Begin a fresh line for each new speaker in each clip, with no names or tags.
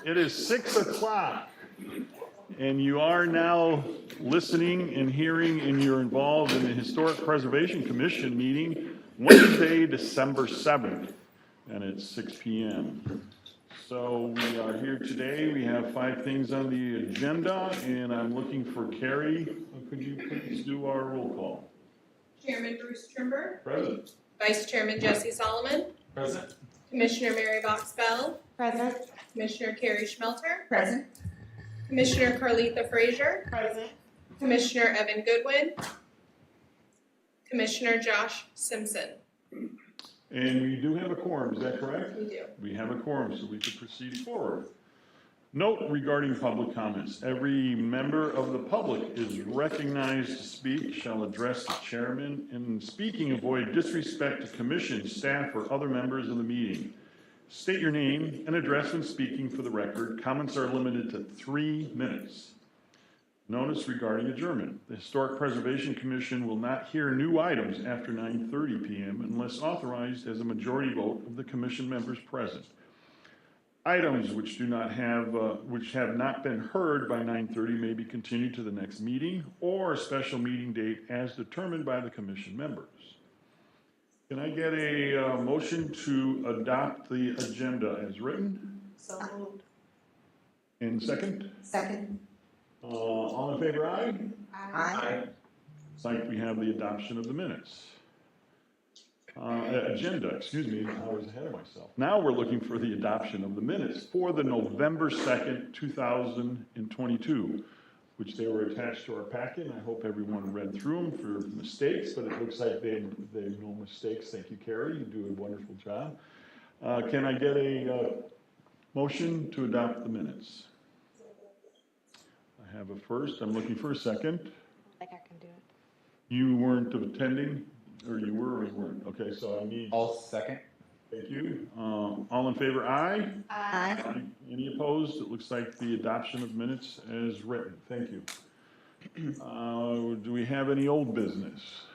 It is 6 o'clock, and you are now listening and hearing, and you're involved in the Historic Preservation Commission meeting Wednesday, December 7th, and it's 6 p.m. So we are here today. We have 5 things on the agenda, and I'm looking for Carrie. Could you please do our roll call?
Chairman Bruce Trimber.
Present.
Vice Chairman Jesse Solomon.
Present.
Commissioner Mary Box Bell.
Present.
Commissioner Carrie Schmelter.
Present.
Commissioner Carletha Frazier.
Present.
Commissioner Evan Goodwin. Commissioner Josh Simpson.
And we do have a quorum, is that correct?
We do.
We have a quorum, so we can proceed forward. Note regarding public comments. Every member of the public is recognized to speak, shall address the chairman, and in speaking avoid disrespect to commission, staff, or other members of the meeting. State your name and address when speaking for the record. Comments are limited to 3 minutes. Notice regarding adjournment. The Historic Preservation Commission will not hear new items after 9:30 p.m. unless authorized as a majority vote of the commission members present. Items which have not been heard by 9:30 may be continued to the next meeting or a special meeting date as determined by the commission members. Can I get a motion to adopt the agenda as written?
So moved.
And second?
Second.
All in favor, aye?
Aye.
It's like we have the adoption of the minutes. Agenda, excuse me, I was ahead of myself. Now we're looking for the adoption of the minutes for the November 2nd, 2022, which they were attached to our packet. I hope everyone read through them for mistakes, but it looks like they no mistakes. Thank you, Carrie. You do a wonderful job. Can I get a motion to adopt the minutes? I have a first. I'm looking for a second.
I think I can do it.
You weren't attending, or you were, or you weren't? Okay, so I need.
All second.
Thank you. All in favor, aye?
Aye.
Any opposed? It looks like the adoption of minutes as written. Thank you. Do we have any old business?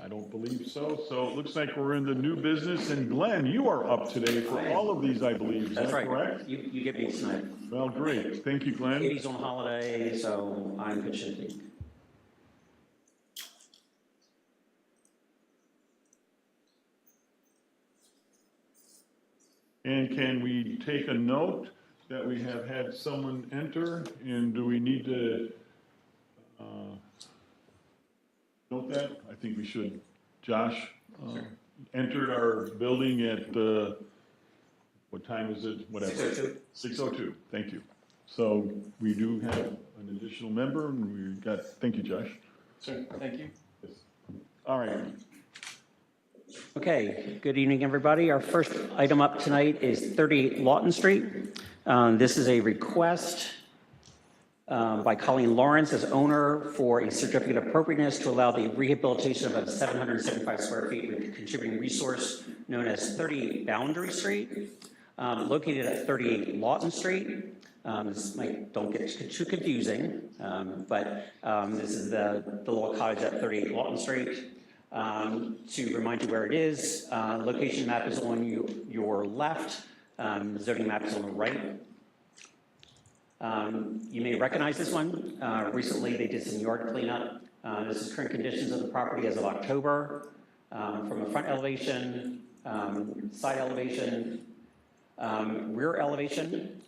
I don't believe so. So it looks like we're in the new business. And Glenn, you are up today for all of these, I believe. Is
That's
that
right.
correct?
You get me tonight.
Well, great. Thank you, Glenn.
Katie's on holiday, so I'm good shape.
And can we take a note that we have had someone enter, and do we need to note that? I think we should. Josh entered our building at, what time is it? Whatever.
6:02.
6:02, thank you. So we do have an additional member, and we've got, thank you, Josh.
Sure, thank you.
Yes. All right.
Okay, good evening, everybody. Our first item up tonight is 38 Lawton Street. This is a request by Colleen Lawrence as owner for a certificate of appropriateness to allow the rehabilitation of a 775 square feet contributing resource known as 38 Boundary Street, located at 38 Lawton Street. This might don't get too confusing, but this is the little cottage at 38 Lawton Street. To remind you where it is, location map is on your left, zoning map is on the right. You may recognize this one. Recently they did some yard cleanup. This is current conditions of the property as of October, from a front elevation, side elevation, rear elevation,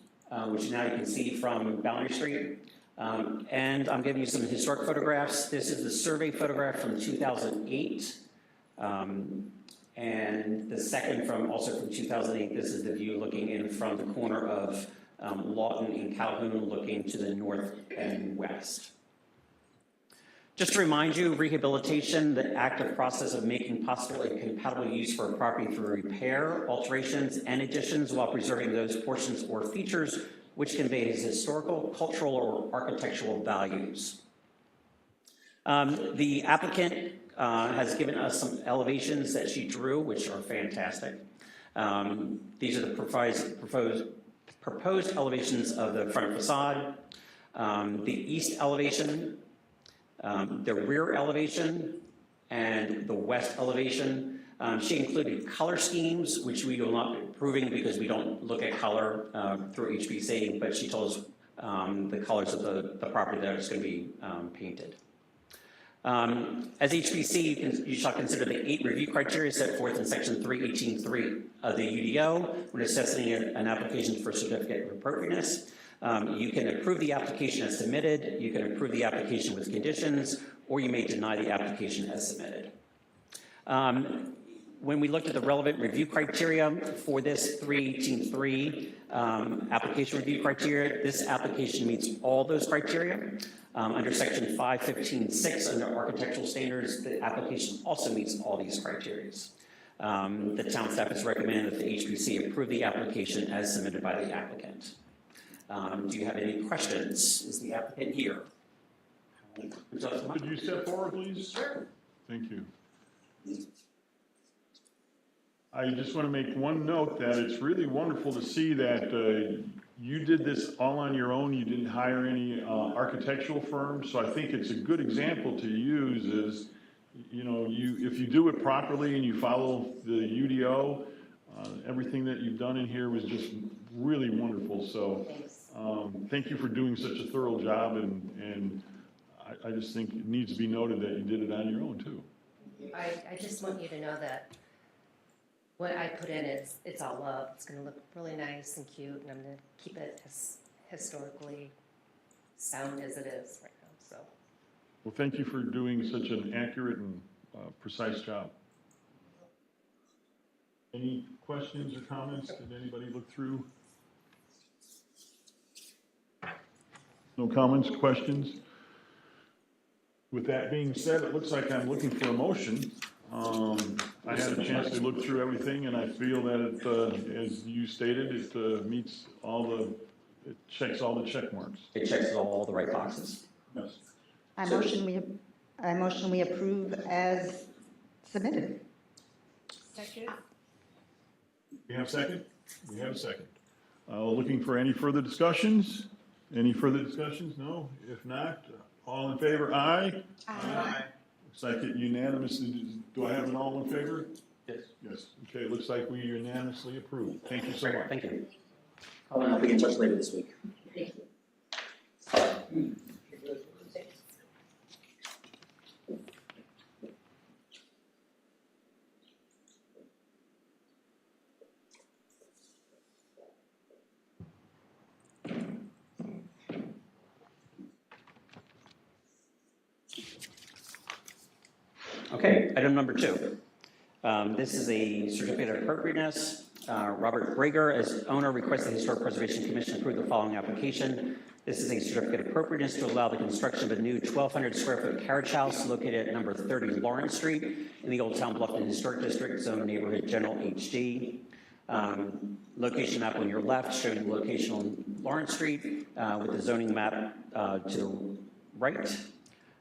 which now you can see from Boundary Street. And I'm giving you some historic photographs. This is the survey photograph from 2008. And the second also from 2008, this is the view looking in from the corner of Lawton and Calhoun, looking to the north and west. Just to remind you, rehabilitation, the active process of making possible a compatible use for a property through repair, alterations, and additions while preserving those portions or features which convey its historical, cultural, or architectural values. The applicant has given us some elevations that she drew, which are fantastic. These are the proposed elevations of the front facade, the east elevation, the rear elevation, and the west elevation. She included color schemes, which we will not be approving because we don't look at color through HPC, but she told us the colors of the property that is going to be painted. As HPC, you shall consider the 8 review criteria set forth in section 318.3 of the UDO when assessing an application for certificate of appropriateness. You can approve the application as submitted, you can approve the application with conditions, or you may deny the application as submitted. When we looked at the relevant review criteria for this 318.3 application review criteria, this application meets all those criteria. Under section 515.6 under architectural standards, the application also meets all these criteria. The town staff has recommended that the HPC approve the application as submitted by the applicant. Do you have any questions? Is the applicant here?
Could you step forward, please? Sure. Thank you. I just want to make one note that it's really wonderful to see that you did this all on your own. You didn't hire any architectural firms. So I think it's a good example to use is, you know, if you do it properly and you follow the UDO, everything that you've done in here was just really wonderful. So thank you for doing such a thorough job, and I just think it needs to be noted that you did it on your own too.
I just want you to know that what I put in, it's all love. It's going to look really nice and cute, and I'm going to keep it as historically sound as it is right now. So,
Well, thank you for doing such an accurate and precise job. Any questions or comments? Did anybody look through? No comments, questions? With that being said, it looks like I'm looking for a motion. I had a chance to look through everything, and I feel that it, as you stated, it meets it checks all the check marks.
It checks all the right boxes.
Yes.
I motion we approve as submitted.
Second.
We have a second? We have a second. Looking for any further discussions? Any further discussions? No? If not, all in favor, aye?
Aye.
Looks like it unanimously, do I have an all in favor?
Yes.
Yes. Okay, it looks like we unanimously approve. Thank you so much.
Thank you. I'll be in touch later this week. Okay, item number 2. This is a certificate of appropriateness. Robert Brager, as owner, requests the Historic Preservation Commission approve the following application. This is a certificate of appropriateness to allow the construction of a new 1,200 square foot carriage house located at number 30 Lawrence Street in the Old Town Bluffton Historic District, Zone Neighborhood General HD. Location map on your left showing the location on Lawrence Street with the zoning map to the right.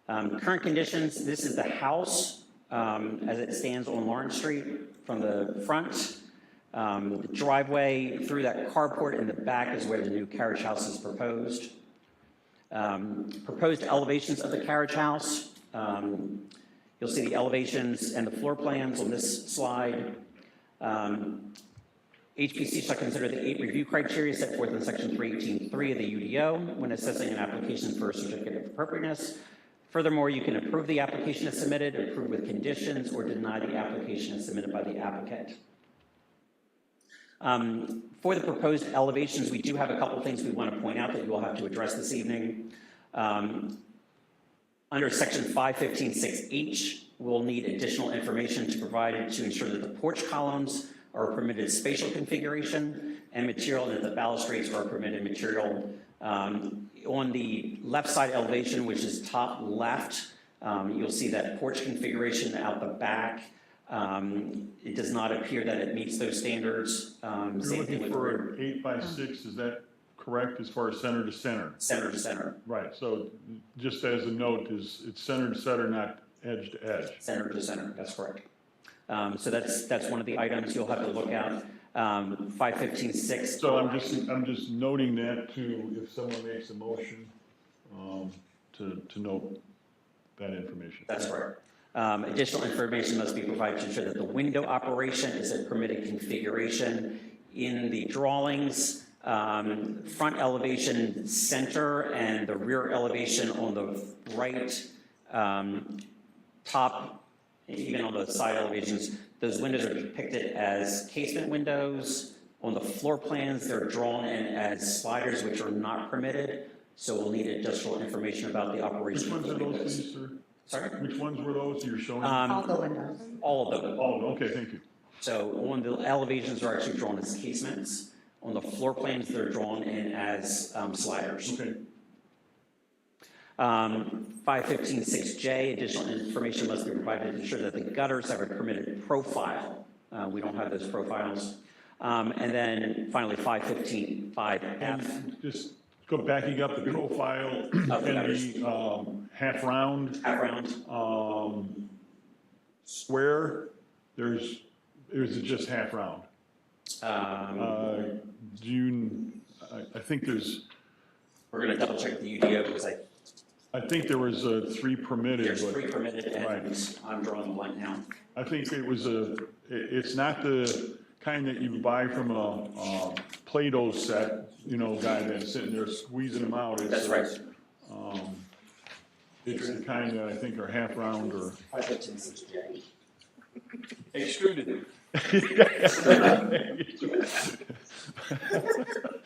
Current conditions, this is the house as it stands on Lawrence Street from the front. The driveway through that carport in the back is where the new carriage house is proposed. Proposed elevations of the carriage house. You'll see the elevations and the floor plans on this slide. HPC shall consider the 8 review criteria set forth in section 318.3 of the UDO when assessing an application for a certificate of appropriateness. Furthermore, you can approve the application as submitted, approve with conditions, or deny the application as submitted by the applicant. For the proposed elevations, we do have a couple things we want to point out that you will have to address this evening. Under section 515.6H, we'll need additional information to provide to ensure that the porch columns are a permitted spatial configuration and material, and that the balustrades are a permitted material. On the left side elevation, which is top left, you'll see that porch configuration out the back. It does not appear that it meets those standards.
You're looking for 8 by 6, is that correct, as far as center to center?
Center to center.
Right, so just as a note, it's center to center, not edge to edge.
Center to center, that's correct. So that's one of the items you'll have to look at. 515.6.
So I'm just noting that too, if someone makes a motion, to note that information.
That's correct. Additional information must be provided to ensure that the window operation is a permitted configuration in the drawings. Front elevation center and the rear elevation on the right top, even on the side elevations, those windows are depicted as casement windows. On the floor plans, they're drawn in as sliders, which are not permitted. So we'll need additional information about the
Which
operation of
ones
the
are those,
windows.
please, sir?
Sorry?
Which ones were those you're showing?
All the windows.
All of them.
Oh, okay, thank you.
So on the elevations are actually drawn as casements. On the floor plans, they're drawn in as sliders.
Okay.
5156J, additional information must be provided to ensure that the gutters have a permitted profile. We don't have those profiles. And then finally, 5155F.
And just go backing up the profile
Of the
and
gutters.
the half round,
Half round.
square, is it just half round? I think
We're going to double check the UDO because
I think there was three permitted,
there's
but
3 permitted and
Right.
I'm drawing a blank now.
I think it's not the kind that you buy from a Play-Doh set, guy that's sitting there squeezing them out.
That's right.
It's the kind that I think are half round or.
5156J.
Extruded.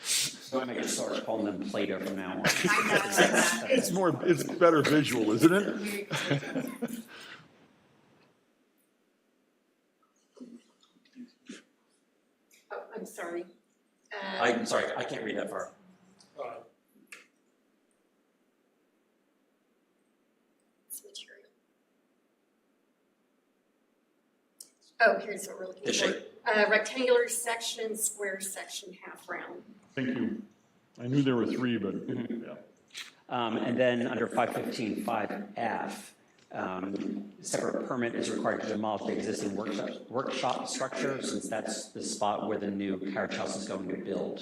So I make a start calling them Play-Doh from now on.
It's better visual, isn't it?
Oh, I'm sorry.
I'm sorry, I can't read that far.
It's material. Oh, here's what we're looking
The
for.
shape.
Rectangular section, square section, half round.
Thank you. I knew there were three, but, yeah.
And then under 5155F, separate permit is required to demolish the existing workshop structure, since that's the spot where the new carriage house is going to be built.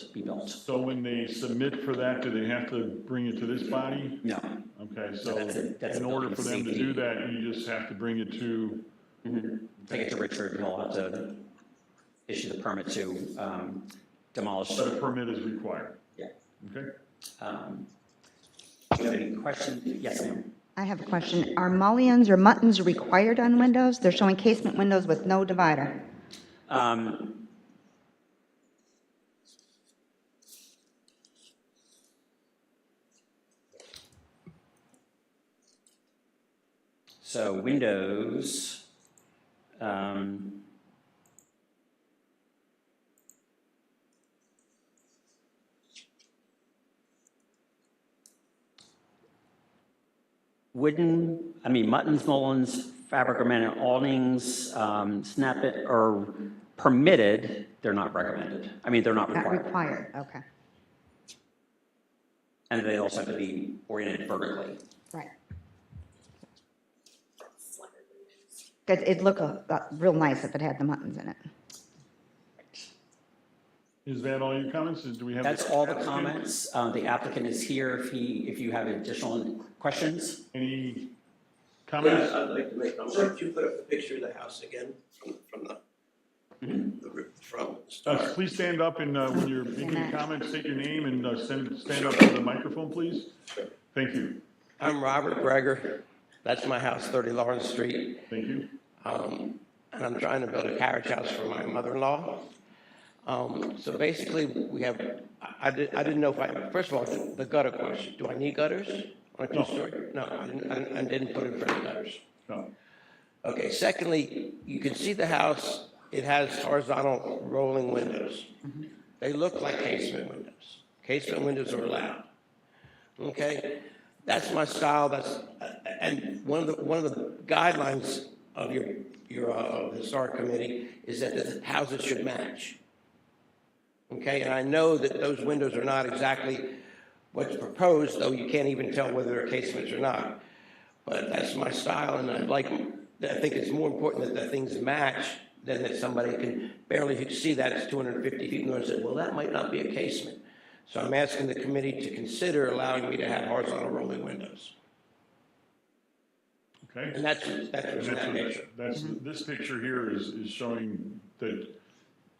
So when they submit for that, do they have to bring it to this body?
No.
Okay, so
That's a
in order
building
for them to
safety.
do that, you just have to bring it to,
Take it to Richard, and he'll have to issue the permit to demolish.
so the permit is required.
Yeah.
Okay?
Do you have any questions? Yes, ma'am.
I have a question. Are mullions or muttons required on windows? They're showing casement windows with no divider.
So windows, muttons, mullins, fabric ornamented awnings, snap it, are permitted, they're not recommended. They're not
Not
required.
required, okay.
And they also have to be oriented vertically.
Right.
Slider windows.
Because it'd look real nice if it had the muttons in it.
Is that all your comments? Do we have?
That's all the comments. The applicant is here if you have additional questions.
Any
Yeah,
comments?
I'd like to make, could you put up the picture of the house again from the from the start?
Please stand up and when you're making comments, state your name and stand up to the microphone, please. Thank you.
I'm Robert Greger. That's my house, 30 Lawrence Street.
Thank you.
And I'm trying to build a carriage house for my mother-in-law. So basically, we have, I didn't know first of all, the gutter question. Do I need gutters on a two-story? No, I didn't put in for any gutters.
No.
Okay, secondly, you can see the house, it has horizontal rolling windows. They look like casement windows. Casement windows are allowed. Okay, that's my style, and one of the guidelines of your historic committee is that the houses should match. Okay, and I know that those windows are not exactly what's proposed, though you can't even tell whether they're casements or not. But that's my style, and I think it's more important that the things match than that somebody can barely see that it's 250 feet north and say, well, that might not be a casement. So I'm asking the committee to consider allowing me to have horizontal rolling windows.
Okay?
And that's what's in that picture.
This picture here is showing that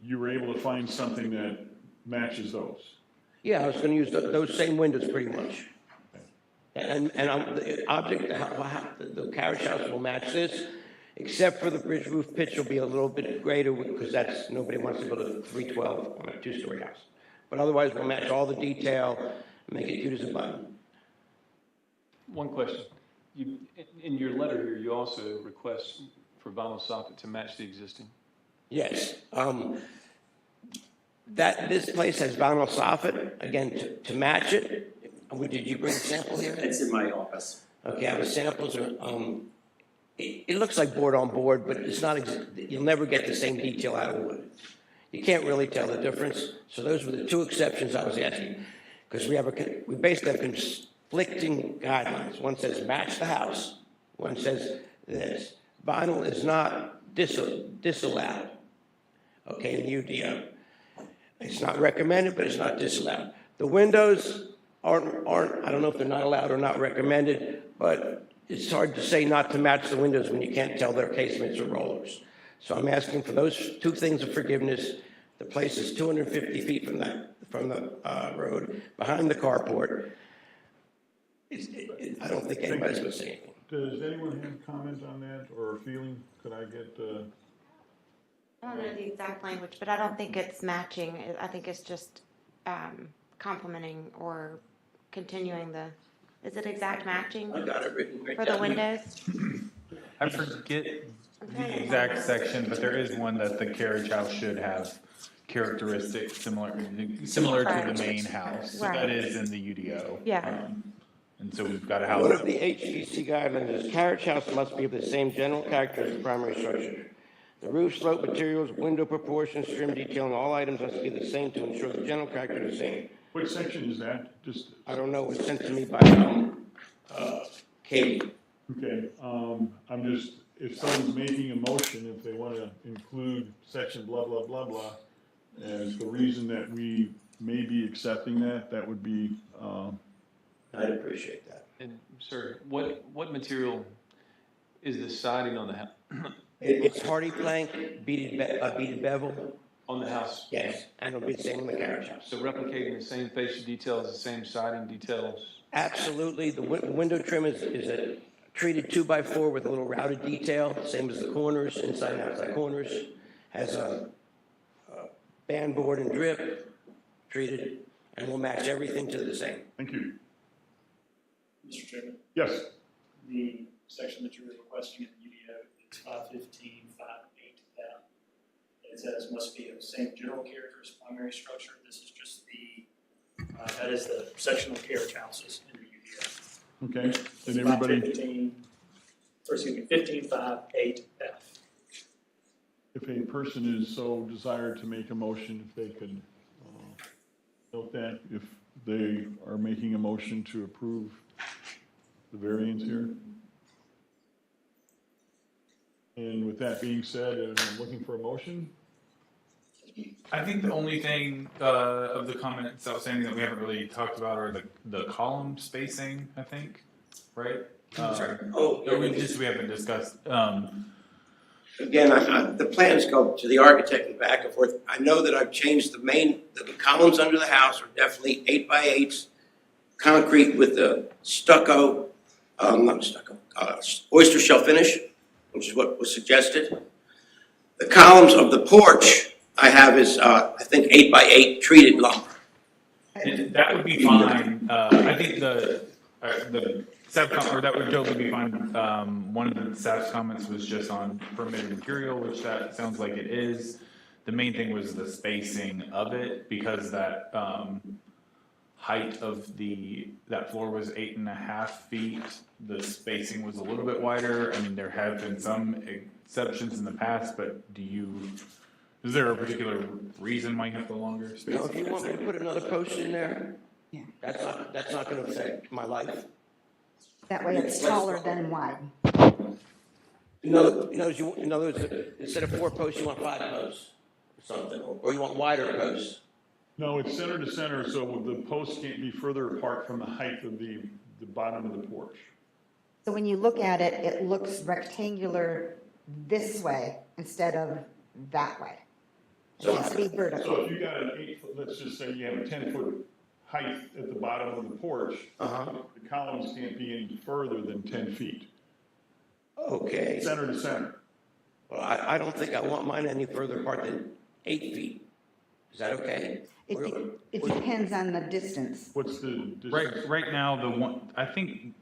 you were able to find something that matches those.
Yeah, I was gonna use those same windows pretty much. The object, the carriage house will match this, except for the bridge roof pitch will be a little bit greater, because nobody wants to build a 312 on a two-story house. But otherwise, we'll match all the detail, make it cute as a button.
One question. In your letter here, you also request for vinyl soffit to match the existing.
Yes, this place has vinyl soffit, again, to match it. Did you bring a sample here?
It's in my office.
Okay, I have samples, it looks like board on board, but it's not, you'll never get the same detail out of wood. You can't really tell the difference, so those were the two exceptions I was asking. Because we basically have conflicting guidelines. One says match the house, one says this. Vinyl is not disallowed, okay, in UDO. It's not recommended, but it's not disallowed. The windows aren't, I don't know if they're not allowed or not recommended, but it's hard to say not to match the windows when you can't tell they're casements or rollers. So I'm asking for those two things of forgiveness. The place is 250 feet from the road, behind the carport. I don't think anybody's going to say anything.
Does anyone have comment on that or a feeling? Could I get,
I don't know the exact language, but I don't think it's matching. I think it's just complementing or continuing is it exact matching
I got it written right
for the
down.
windows?
I forget the exact section, but there is one that the carriage house should have characteristics similar to the main house. So that is in the UDO.
Yeah.
And so we've got a house.
One of the HGC guidelines is carriage house must be of the same general character as the primary structure. The roof slope materials, window proportions, trim detailing, all items must be the same to ensure the general character is the same.
which section is that? Just,
I don't know, it was sent to me by, Katie.
okay, I'm just, if someone's making a motion, if they want to include section blah, blah, blah, blah, as the reason that we may be accepting that, that would be,
I'd appreciate that.
And sir, what material is the siding on the house?
It's hardy plank, beaded bevel,
On the house?
yes, and it'll be the same in the carriage house.
So replicating the same fascia details, the same siding details?
Absolutely, the window trim is a treated 2x4 with a little routed detail, same as the corners, inside and outside corners. Has a band board and drip treated, and we'll match everything to the same.
thank you.
Mr. Chairman,
Yes,
the section that you were requesting in the UDO is 515.5.8F. It says must be of the same general character as primary structure. This is just that is the sectional carriage houses in the UDO.
okay, did everybody,
15.5.8F.
if a person is so desired to make a motion, if they could note that, if they are making a motion to approve the variance here. And with that being said, I'm looking for a motion.
I think the only thing of the comments outstanding that we haven't really talked about are the column spacing, I think, right?
Sorry.
We haven't discussed.
Again, the plans go to the architect and back and forth. I know that I've changed the columns under the house are definitely 8x8s, concrete with the stucco, oyster shell finish, which is what was suggested. The columns of the porch I have is, I think, 8x8 treated lumber.
And that would be fine. I think the staff that would totally be fine. One of the staff's comments was just on permitted material, which that sounds like it is. The main thing was the spacing of it, because that height of that floor was 8.5 feet. The spacing was a little bit wider. I mean, there have been some exceptions in the past, but is there a particular reason why you have the longer space?
If you want me to put another post in there, that's not going to affect my life.
That way it's taller than wide.
In other words, instead of 4 posts, you want 5 posts or something, or you want wider posts.
No, it's center to center, so the post can't be further apart from the height of the bottom of the porch.
So when you look at it, it looks rectangular this way instead of that way. It
So
needs to be
So
vertical.
if you got an 8-foot, let's just say you have a 10-foot height at the bottom of the porch, the columns can't be any further than 10 feet,
Okay.
center to center.
Well, I don't think I want mine any further apart than 8 feet. Is that okay?
It depends on the distance.
What's the distance?
Right now, the one, I think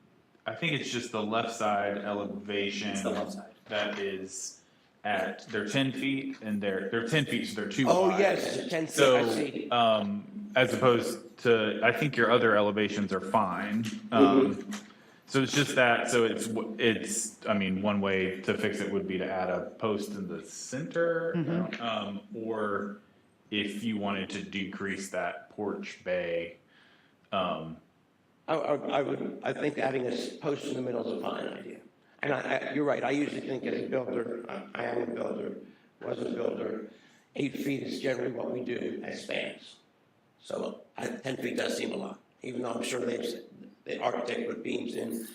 it's just the left side elevation.
It's the left side.
That is they're 10 feet and they're 10 feet, so they're too
Oh,
wide.
yes, it's 10 feet,
So,
I see.
as opposed to, I think your other elevations are fine. So it's just that, so it's, I mean, one way to fix it would be to add a post in the center. Or if you wanted to decrease that porch bay,
I think adding a post in the middle is a fine idea. And you're right, I usually think as a builder, I am a builder, was a builder, 8 feet is generally what we do as spans. So 10 feet does seem a lot, even though I'm sure the architect put beams in.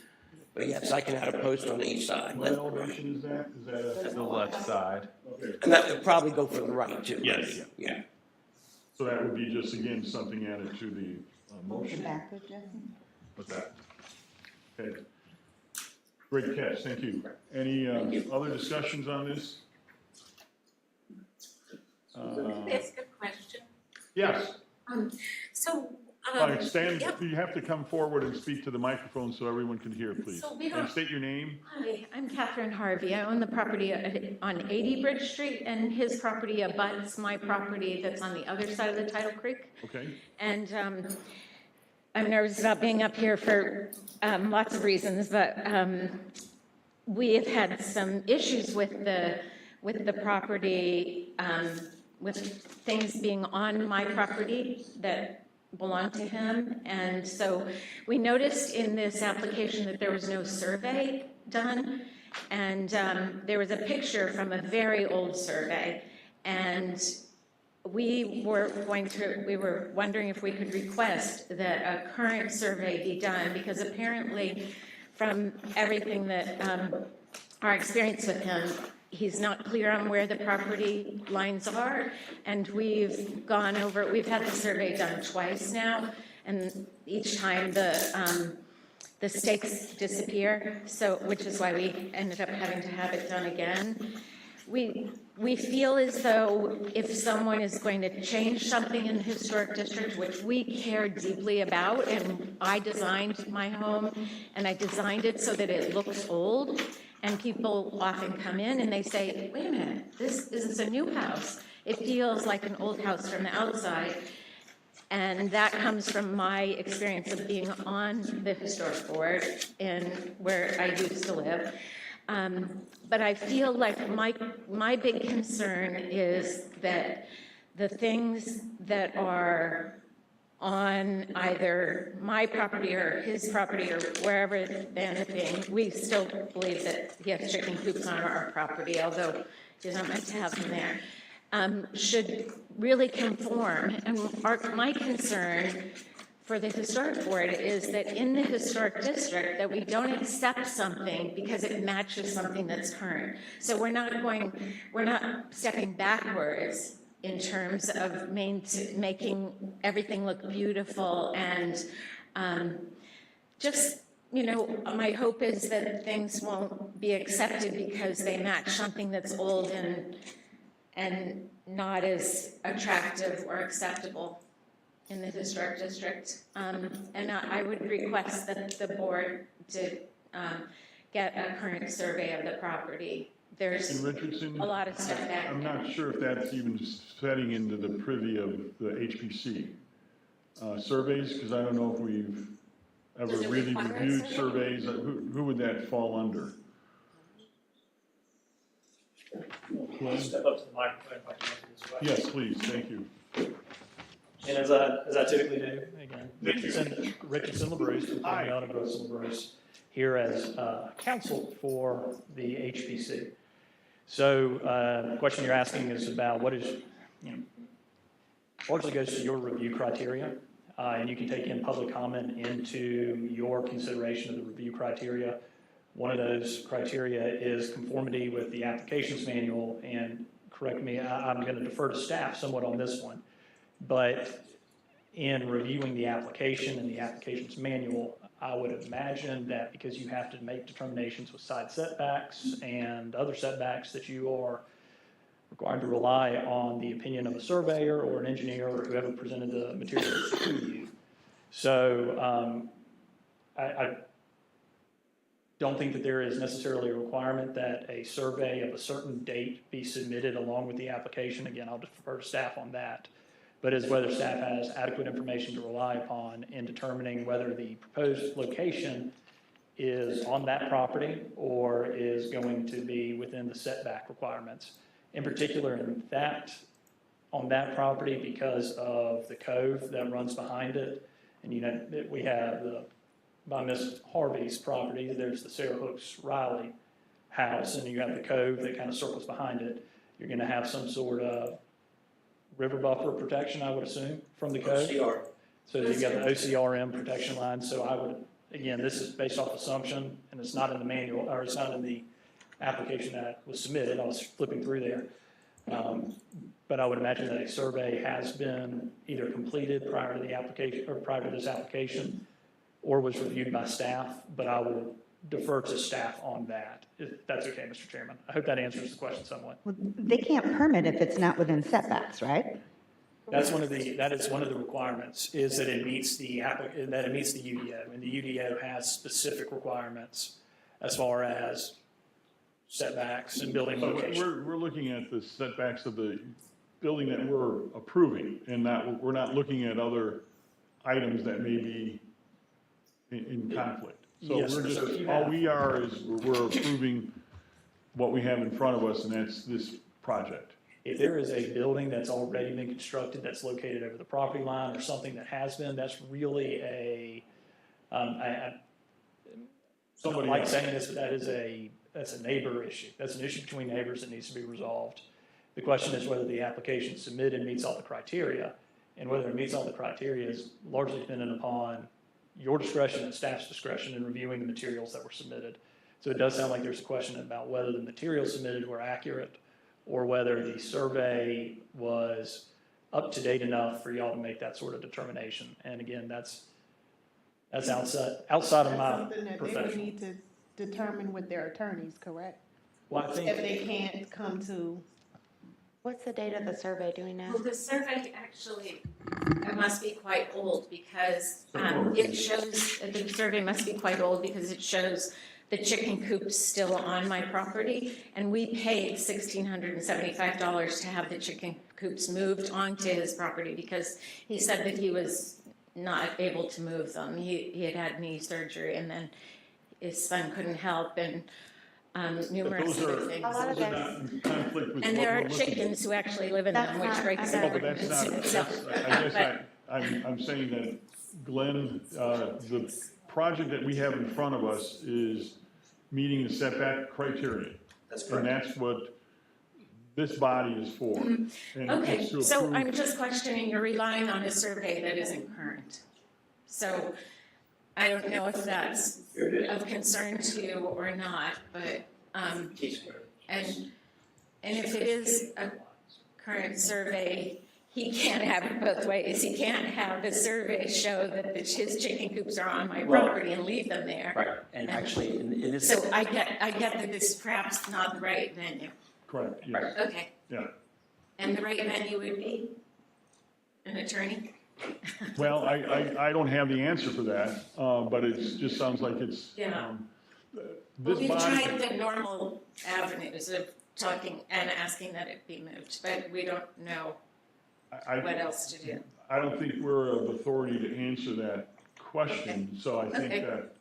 But yes, I can add a post on each side.
What elevation is that? Is that
the left side.
okay.
And that would probably go for the right too. right?
Yes.
Yeah.
So that would be just, again, something added to the
Go
motion.
back there, Jesse.
What's that?
Okay. Great catch, thank you. Any other discussions on this?
Ask a question.
Yes,
So,
stand,
yep.
you have to come forward and speak to the microphone so everyone can hear, please.
So we
And
don't-
state your name.
Hi, I'm Catherine Harvey. I own the property on 80 Bridge Street, and his property abuts my property that's on the other side of the Tidal Creek.
Okay,
And I'm nervous about being up here for lots of reasons, but we have had some issues with the property, with things being on my property that belong to him. And so we noticed in this application that there was no survey done. And there was a picture from a very old survey. And we were wondering if we could request that a current survey be done, because apparently from everything that our experience with him, he's not clear on where the property lines are, and we've had the survey done twice now, and each time the stakes disappear, which is why we ended up having to have it done again. We feel as though if someone is going to change something in the historic district, which we care deeply about, and I designed my home, and I designed it so that it looks old, and people often come in and they say, wait a minute, this is a new house. It feels like an old house from the outside. And that comes from my experience of being on the historic board in where I used to live. But I feel like my big concern is that the things that are on either my property or his property or wherever they end up being, we still believe that he has chicken coops on our property, although he's not meant to have them there, should really conform. And my concern for the historic board is that in the historic district, that we don't accept something because it matches something that's current. So we're not stepping backwards in terms of making everything look beautiful, and just, my hope is that things won't be accepted because they match something that's old and not as attractive or acceptable in the historic district. And I would request that the board to get a current survey of the property. There's
and Richardson,
a lot of stuff back
I'm
there.
not sure if that's even setting into the privy of the HPC surveys, because I don't know if we've ever
Does it
really
require a
reviewed
survey?
surveys. Who would that fall under?
Step up to the microphone if I can answer this question.
Yes, please, thank you.
And as I typically do, again, Richardson LaBruce, from County Auto Bruce LaBruce, here as counsel for the HPC. So, the question you're asking is about what is, largely goes to your review criteria, and you can take in public comment into your consideration of the review criteria
One of those criteria is conformity with the applications manual, and correct me, I'm going to defer to staff somewhat on this one. But in reviewing the application and the applications manual, I would imagine that because you have to make determinations with side setbacks and other setbacks, that you are required to rely on the opinion of a surveyor or an engineer or whoever presented the materials to you. So I don't think that there is necessarily a requirement that a survey of a certain date be submitted along with the application. Again, I'll defer to staff on that. But as whether staff has adequate information to rely upon in determining whether the proposed location is on that property or is going to be within the setback requirements. In particular, on that property, because of the cove that runs behind it, and you know, we have by Miss Harvey's property, there's the Sarah Hooks Riley house, and you have the cove that kind of circles behind it. You're going to have some sort of river buffer protection, I would assume, from the cove.
OCR.
So you've got the OCRM protection line. So I would, again, this is based off assumption, and it's not in the manual, or it's not in the application that was submitted. I was flipping through there. But I would imagine that a survey has been either completed prior to the application, or prior to this application, or was reviewed by staff, but I will defer to staff on that, if that's okay, Mr. Chairman. I hope that answers the question somewhat.
Well, they can't permit if it's not within setbacks, right?
That is one of the requirements, is that it meets the UDO, and the UDO has specific requirements as far as setbacks and building
So
location.
we're looking at the setbacks of the building that we're approving, and we're not looking at other items that may be in conflict. So
Yes,
we're
sir.
just,
So if you
all
have-
we are is we're approving what we have in front of us, and that's this project.
If there is a building that's already been constructed, that's located over the property line, or something that has been, that's really I don't like saying this, but that's a neighbor issue. That's an issue between neighbors that needs to be resolved. The question is whether the application submitted meets all the criteria, and whether it meets all the criteria is largely dependent upon your discretion and staff's discretion in reviewing the materials that were submitted. So it does sound like there's a question about whether the materials submitted were accurate, or whether the survey was up to date enough for y'all to make that sort of determination. And again, that's outside of
Something
my
that they would
profession.
need to determine with their attorneys, correct?
Well, I
If
think,
they can't come to,
What's the date of the survey, do we know?
Well, the survey actually, it must be quite old because it shows, the survey must be quite old because it shows the chicken coops still on my property. And we paid $1,675 to have the chicken coops moved onto his property because he said that he was not able to move them. He had knee surgery, and then his son couldn't help, and numerous
Those
other
are,
things.
A lot of
those are not in conflict with
And
what
there
we're
are
looking at.
chickens who actually live in
That's
them, which
not-
breaks
I
the
know,
but that's
ordinance
not,
in itself.
I guess
But-
I'm saying that Glenn, the project that we have in front of us is meeting the setback criteria.
That's
And that's what this body is for. And
Okay,
it's to
so
approve-
I'm just questioning, you're relying on a survey that isn't current. So I don't know if that's of concern to you or not, but, and if it is a current survey, he can't have it both ways. He can't have the survey show that his chicken coops are on my property and leave them there.
Right, and actually, in this.
So I get that this is perhaps not the right venue.
Correct, yes,
Okay,
yeah.
and the right venue would be an attorney?
Well, I don't have the answer for that, but it just sounds like it's,
Yeah. Well,
this
we've
body,
tried the normal avenues of talking and asking that it be moved, but we don't know what
I
else to do.
don't think we're of authority to answer that question. So I think
Okay.
that,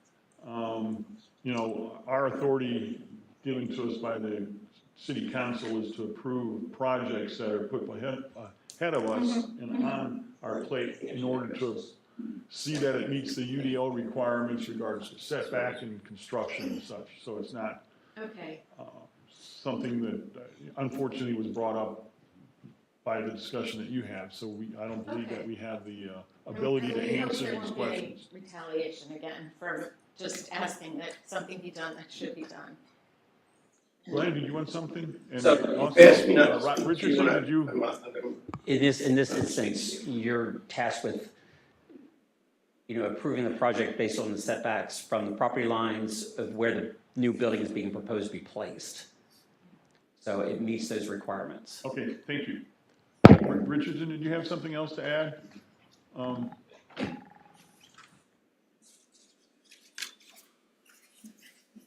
our authority given to us by the city council is to approve projects that are put ahead of us and on our plate in order to see that it meets the UDO requirements regards to setback and construction and such. So it's not
Okay,
something that unfortunately was brought up by the discussion that you have, so I don't believe that we have the ability to answer these questions.
Retaliation again for just asking that something be done that should be done.
Glenn, did you want something? And
So,
also,
pass me notes.
Richardson, did you?
In this instance, you're tasked with, approving the project based on the setbacks from the property lines of where the new building is being proposed to be placed. So it meets those requirements.
Okay, thank you. Richardson, did you have something else to add?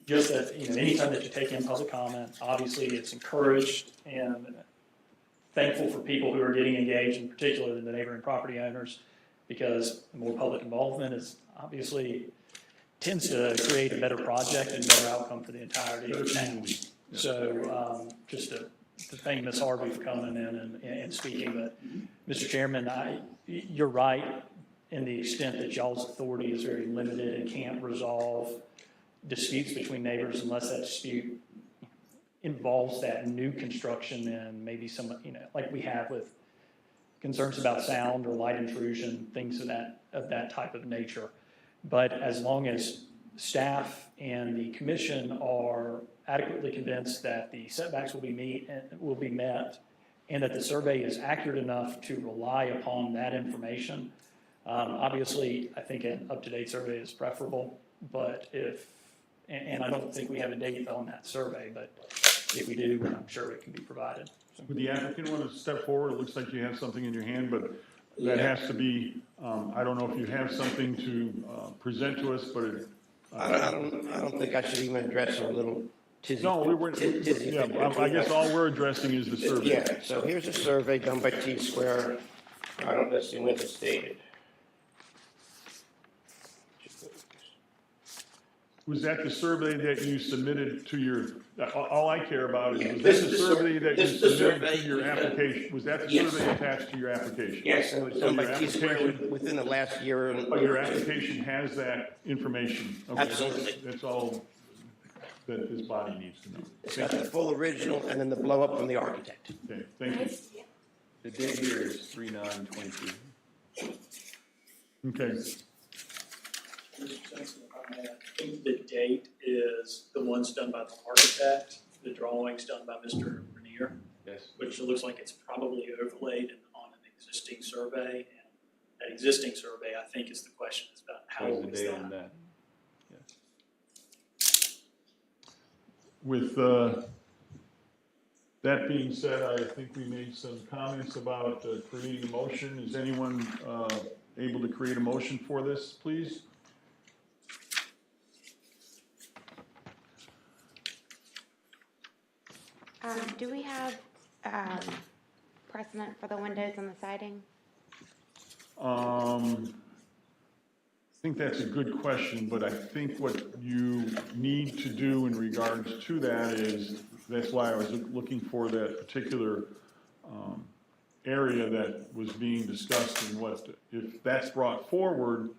Just that, anytime that you take in public comment, obviously it's encouraged and thankful for people who are getting engaged, in particular the neighboring property owners, because the more public involvement is obviously tends to create a better project and better outcome for the entirety of the town. So just to thank Ms. Harvey for coming in and speaking, but Mr. Chairman, you're right in the extent that y'all's authority is very limited and can't resolve disputes between neighbors unless that dispute involves that new construction and maybe some, like we have with concerns about sound or light intrusion, things of that type of nature. But as long as staff and the commission are adequately convinced that the setbacks will be met and that the survey is accurate enough to rely upon that information, obviously I think an up-to-date survey is preferable, but and I don't think we have a date on that survey, but if we do, I'm sure it can be provided.
Would the applicant want to step forward? It looks like you have something in your hand, but that has to be, I don't know if you have something to present to us, but
I don't think I should even address a little tizzy.
no, I guess all we're addressing is the survey.
Yeah, so here's a survey done by T-Square. I don't necessarily when it's dated.
Was that the survey that you submitted to your, all I care about is, was that the survey that you submitted to your application? Was that the survey attached to your application?
Yes, and it was done by
your
T-Square
application-
within the last year.
Oh, your application has that information? Okay,
Absolutely.
That's all that this body needs to know.
It's got the full original and then the blow up from the architect.
Okay, thank you.
The date here is 3/9/22.
Okay,
Mr. Simpson, if I may, I think the date is the ones done by the architect, the drawings done by Mr. Rainier,
Yes.
which looks like it's probably overlaid on an existing survey. And that existing survey, I think, is the question, is about how
What
old
is
is
the date on
that?
that?
with that being said, I think we made some comments about creating a motion. Is anyone able to create a motion for this, please?
Do we have precedent for the windows and the siding?
I think that's a good question, but I think what you need to do in regards to that is, that's why I was looking for that particular area that was being discussed, and what, if that's brought forward,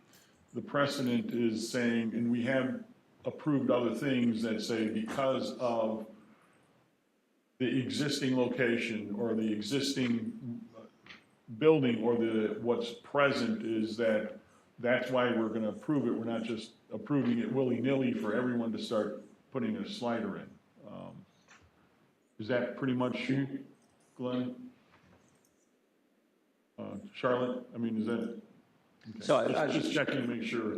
the precedent is saying, and we have approved other things that say because of the existing location or the existing building or what's present, is that's why we're gonna approve it. We're not just approving it willy-nilly for everyone to start putting a slider in. Is that pretty much you, Glenn? Charlotte, I mean, is that? Okay.
So
Just checking to make sure.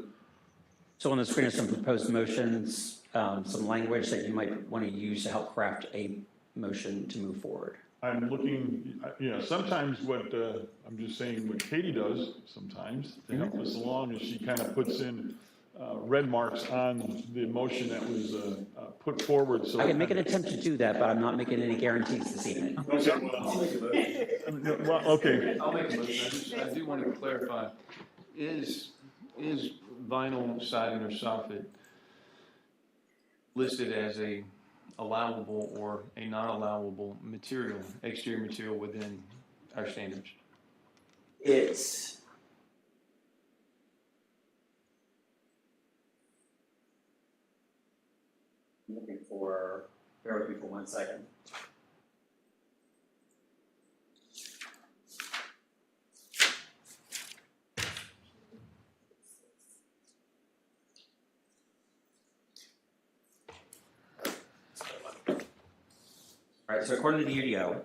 So on the screen are some proposed motions, some language that you might want to use to help craft a motion to move forward.
I'm looking, sometimes what, I'm just saying what Katie does sometimes to help us along is she kind of puts in red marks on the motion that was put forward, so.
I can make an attempt to do that, but I'm not making any guarantees this evening.
Well, okay,
I'll make a motion. I do want to clarify, is vinyl siding or soffit listed as a allowable or a non-allowable material, exterior material within our standards?
It's looking for, bear with me for 1 second. All right, so according to the UDO,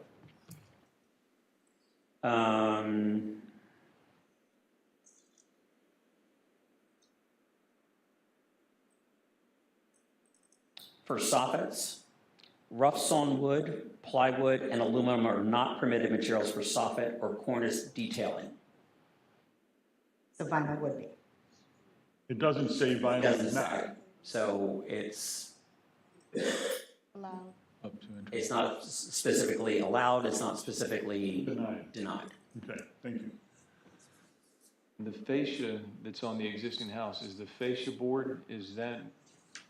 for soffits, rough sawn wood, plywood, and aluminum are not permitted materials for soffit or cornice detailing.
So vinyl would be.
It doesn't say vinyl
Doesn't
is not.
say. So it's
Allowed.
Up to and
it's not specifically allowed, it's not specifically
Denied.
denied.
Okay, thank you.
The fascia that's on the existing house, is the fascia board, is that?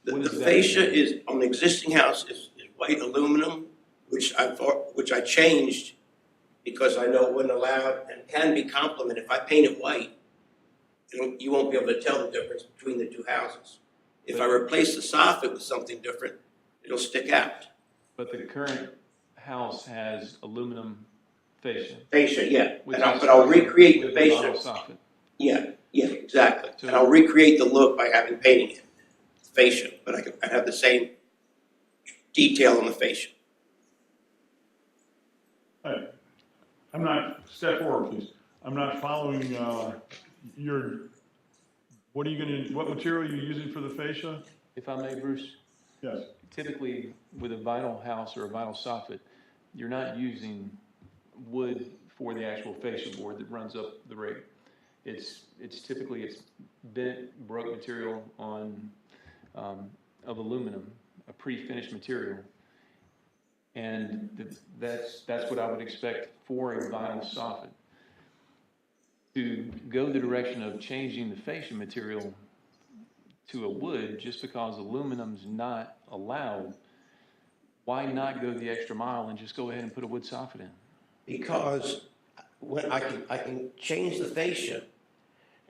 The
What is that?
fascia is, on the existing house, is white aluminum, which I changed because I know it wasn't allowed and can be complemented. If I paint it white, you won't be able to tell the difference between the two houses. If I replace the soffit with something different, it'll stick out.
But the current house has aluminum fascia.
Fascia, yeah,
which
and
is
but I'll recreate the
with vinyl
fascia.
soffit.
Yeah, exactly.
So-
And I'll recreate the look by having painting it, fascia, but I have the same detail on the fascia.
All right. I'm not, step forward, please. I'm not following what material are you using for the fascia?
If I may, Bruce,
Yes.
typically with a vinyl house or a vinyl soffit, you're not using wood for the actual fascia board that runs up the rig. It's typically bent, broke material on, of aluminum, a pre-finished material. And that's what I would expect for a vinyl soffit. To go the direction of changing the fascia material to a wood just because aluminum's not allowed, why not go the extra mile and just go ahead and put a wood soffit in?
Because when I can change the fascia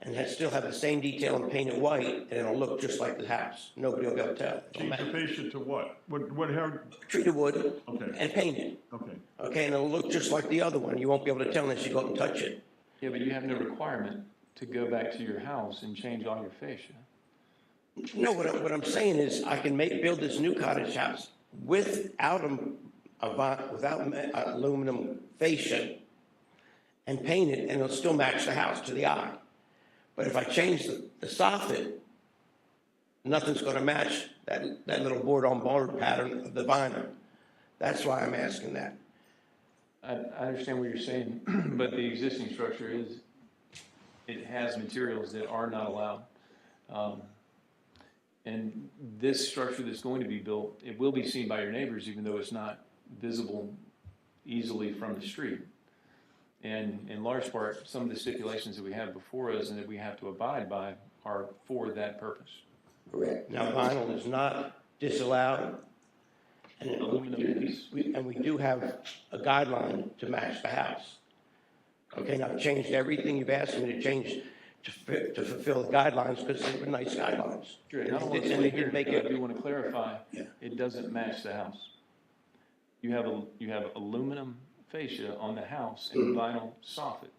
and still have the same detail and paint it white, and it'll look just like the house. Nobody will be able to tell. It'll
Change the
match.
fascia to what? How?
Treated wood
Okay,
and paint it.
okay.
Okay, and it'll look just like the other one. You won't be able to tell unless you go up and touch it.
Yeah, but you have no requirement to go back to your house and change all your fascia.
No, what I'm saying is I can build this new cottage house without aluminum fascia and paint it, and it'll still match the house to the eye. But if I change the soffit, nothing's going to match that little board-on-board pattern of the vinyl. That's why I'm asking that.
I understand what you're saying, but the existing structure it has materials that are not allowed. And this structure that's going to be built, it will be seen by your neighbors, even though it's not visible easily from the street. And in large part, some of the stipulations that we have before us and that we have to abide by are for that purpose.
Correct. Now, vinyl is not disallowed, and
Aluminum is.
we do have a guideline to match the house. Okay, and I've changed everything you've asked me to change to fulfill the guidelines because they were nice guidelines.
Sure, and I don't want to
And
say
they
here,
did make
but I
it.
do want to clarify,
Yeah.
it doesn't match the house. You have aluminum fascia on the house and vinyl soffit.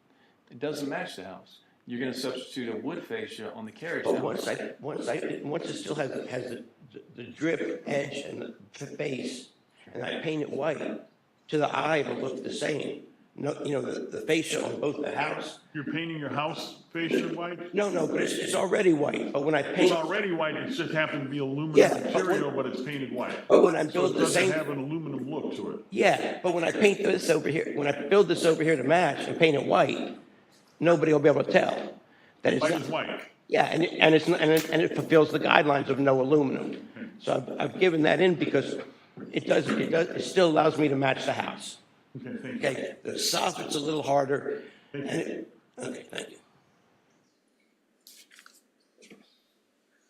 It doesn't match the house. You're going to substitute a wood fascia on the carriage
But
house.
once it still has the drip edge and the base, and I paint it white, to the eye it'll look the same. No, the fascia on both the house.
You're painting your house fascia white?
No, but it's already white. But when I
It's
paint,
already white, it just happens to be aluminum
Yeah, but
material, but it's painted white.
but when I
So
build
it
the
doesn't
same,
have an aluminum look to it.
yeah, but when I paint this over here, when I build this over here to match and paint it white, nobody will be able to tell that it's
White
not.
is white.
Yeah, and it fulfills the guidelines of no aluminum. So I've given that in because it still allows me to match the house.
Okay, thank you.
Okay, the soffit's a little harder. Okay, thank you.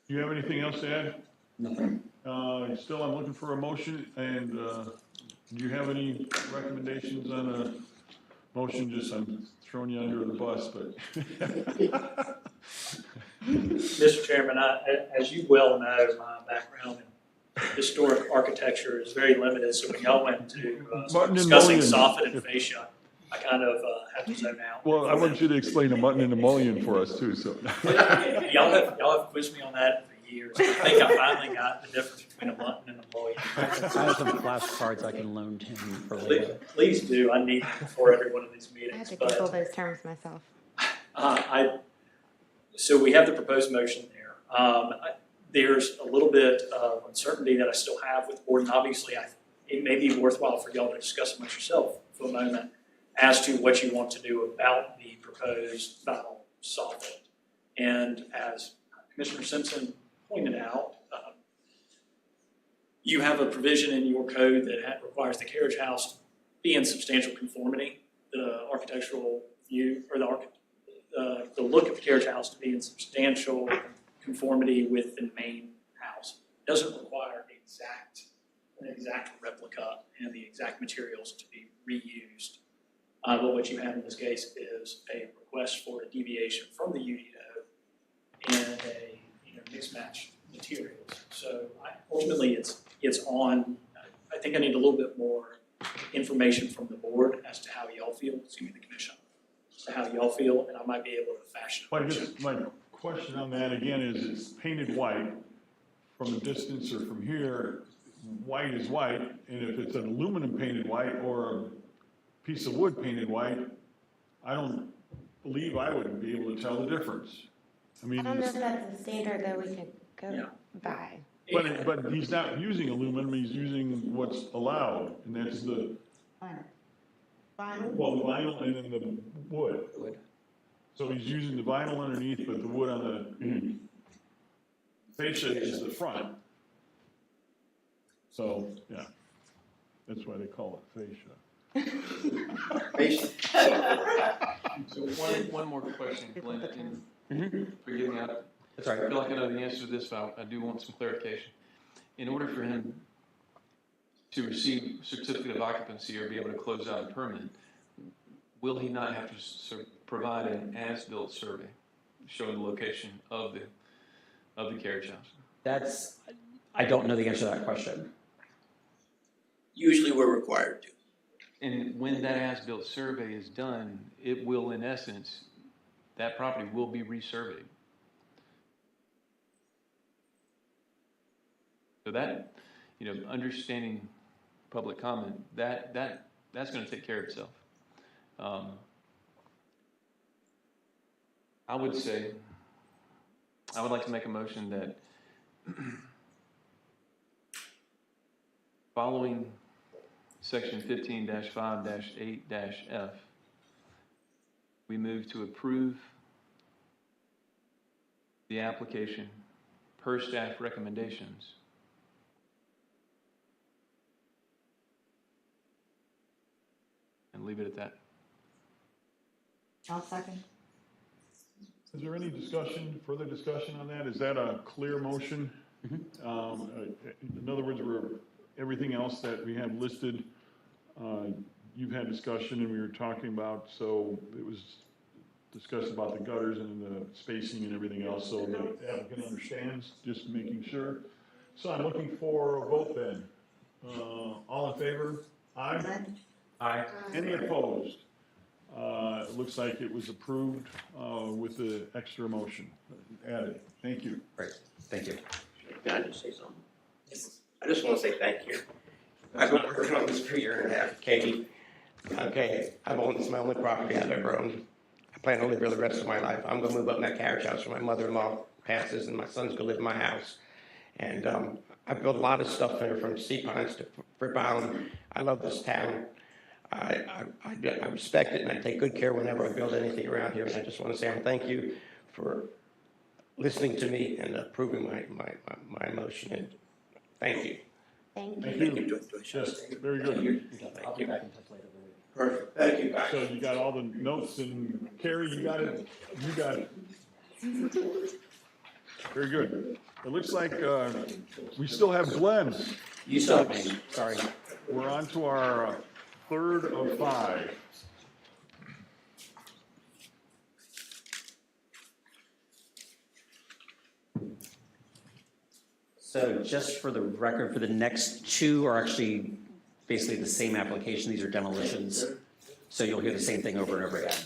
Do you have anything else to add?
No.
Still, I'm looking for a motion, and do you have any recommendations on a motion? Just, I'm throwing you under the bus, but.
Mr. Chairman, as you well know, my background in historic architecture is very limited, so when y'all went to
Mutton and
discussing
mullion.
soffit and fascia, I kind of had to zone out.
Well, I want you to explain the mutton and the mullion for us too, so.
Y'all have quizzed me on that for years. I think I finally got the difference between a mutton and a loin.
I have some flashcards I can loan to him for later.
Please do. I need them before every one of these
I had
meetings.
to
But
Google those terms myself.
so we have the proposed motion there. There's a little bit of uncertainty that I still have with the board, and obviously it may be worthwhile for y'all to discuss amongst yourself for a moment as to what you want to do about the proposed vinyl soffit. And as Commissioner Simpson pointed out, you have a provision in your code that requires the carriage house to be in substantial conformity, the architectural view, or the look of the carriage house to be in substantial conformity with the main house. It doesn't require an exact replica and the exact materials to be reused. But what you have in this case is a request for a deviation from the UDO and a mixed match materials. So ultimately it's on, I think I need a little bit more information from the board as to how y'all feel, the commission, as to how y'all feel, and I might be able to fashion.
Well, I guess my question on that again is, it's painted white from a distance or from here, white is white, and if it's an aluminum painted white or a piece of wood painted white, I don't believe I would be able to tell the difference. I mean,
I don't know if that's a standard that we can go by.
but he's not using aluminum, he's using what's allowed, and that's the,
Vinyl?
well, the vinyl and then the wood. So he's using the vinyl underneath, but the wood on the fascia is the front. So, yeah, that's why they call it fascia.
So one more question, Glenn, and forgive me,
That's
I
right.
feel like I know the answer to this, but I do want some clarification. In order for him to receive certificate of occupancy or be able to close out a permit, will he not have to provide an as-built survey showing the location of the carriage house?
I don't know the answer to that question.
Usually we're required to.
And when that as-built survey is done, it will, in essence, that property will be resurveyed. So that, understanding public comment, that's going to take care of itself. I would like to make a motion that following section 15-5-8-F, we move to approve the application per staff recommendations. And leave it at that.
I'll second.
Is there any further discussion on that? Is that a clear motion? In other words, everything else that we have listed, you've had discussion and we were talking about, so it was discussed about the gutters and the spacing and everything else, so the applicant understands, just making sure. So I'm looking for a vote then. All in favor? Aye?
Aye.
Any opposed? It looks like it was approved with the extra motion added. Thank you.
Great, thank you.
Can I just say something? I just want to say thank you. I've been working on this for a year and a half, Katie. Okay, I've owned this, my only property I've ever owned. I plan to live here the rest of my life. I'm gonna move up in that carriage house when my mother-in-law passes and my son's gonna live in my house. And I've built a lot of stuff there, from sea pines to Fripp Island. I love this town. I respect it and I take good care whenever I build anything around here. And I just want to say thank you for listening to me and approving my motion. And thank you.
Thank you.
Thank you. Yes, very good.
I'll be back in touch later.
Perfect. Thank you, guys.
So you got all the notes, and Carrie, you got it. You got it. Very good. It looks like we still have Glenn.
You still have me, sorry.
We're on to our third of 5.
So just for the record, for the next 2 are actually basically the same application. These are demolitions. So you'll hear the same thing over and over again.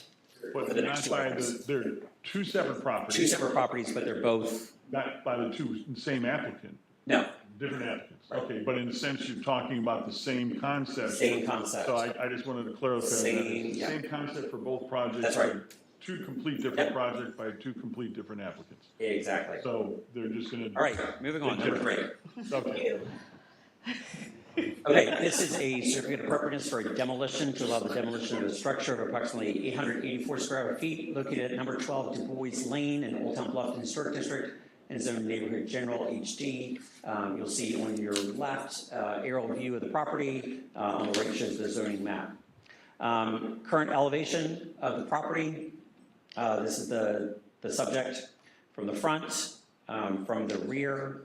But they're not by they're 2 separate properties.
2 separate properties, but they're both
Not by the same applicant,
No,
different applicants. Okay, but in a sense, you're talking about the same concept.
same concept.
So I just wanted to clarify that.
Same,
It's the
yeah.
same concept for both projects.
That's right.
but Two complete different
Yep.
projects by two complete different applicants.
Exactly.
So they're just gonna.
All right, moving on, number 3.
Okay.
Okay, this is a certificate of appropriateness for a demolition to allow the demolition of a structure of approximately 884 square feet located at number 12 Du Bois Lane in Old Town Bluffton Historic District in zone neighborhood general HD. You'll see on your left aerial view of the property. On the right shows the zoning map. Current elevation of the property. This is the subject from the front, from the rear,